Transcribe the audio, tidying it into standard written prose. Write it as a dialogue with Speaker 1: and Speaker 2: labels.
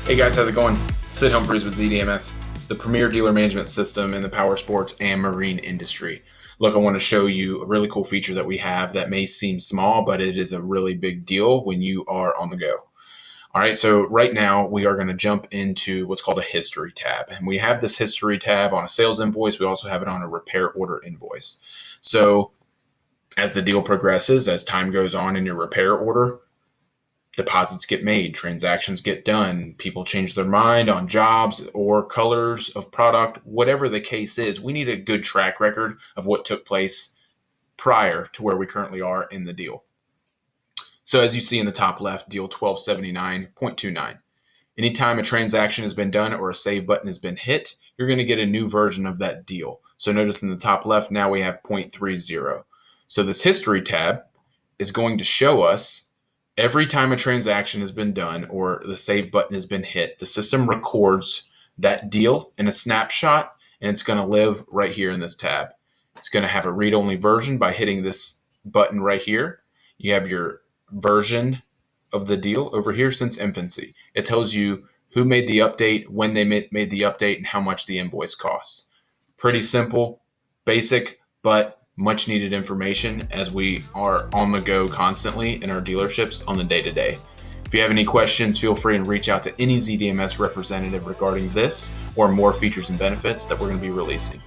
Speaker 1: Hey guys, how's it going? Sid Humphreys with ZiiDMS, the premier dealer management system in the power sports and marine industry. Look, I want to show you a really cool feature that we have that may seem small, but it is a really big deal when you are on the go. All right, so right now we are going to jump into what's called a history tab. And we have this history tab on a sales invoice. We also have it on a repair order invoice. So as the deal progresses, as time goes on in your repair order, deposits get made, transactions get done, people change their mind on jobs or colors of product, whatever the case is. We need a good track record of what took place prior to where we currently are in the deal. So as you see in the top left, deal 1279.29. Anytime a transaction has been done or a save button has been hit, you're going to get a new version of that deal. So notice in the top left, now we have 0.30. So this history tab is going to show us every time a transaction has been done or the save button has been hit, the system records that deal in a snapshot, and it's going to live right here in this tab. It's going to have a read-only version by hitting this button right here. You have your version of the deal over here since infancy. It tells you who made the update, when they made the update, and how much the invoice costs. Pretty simple, basic, but much needed information as we are on the go constantly in our dealerships on the day-to-day. If you have any questions, feel free and reach out to any ZiiDMS representative regarding this or more features and benefits that we're going to be releasing.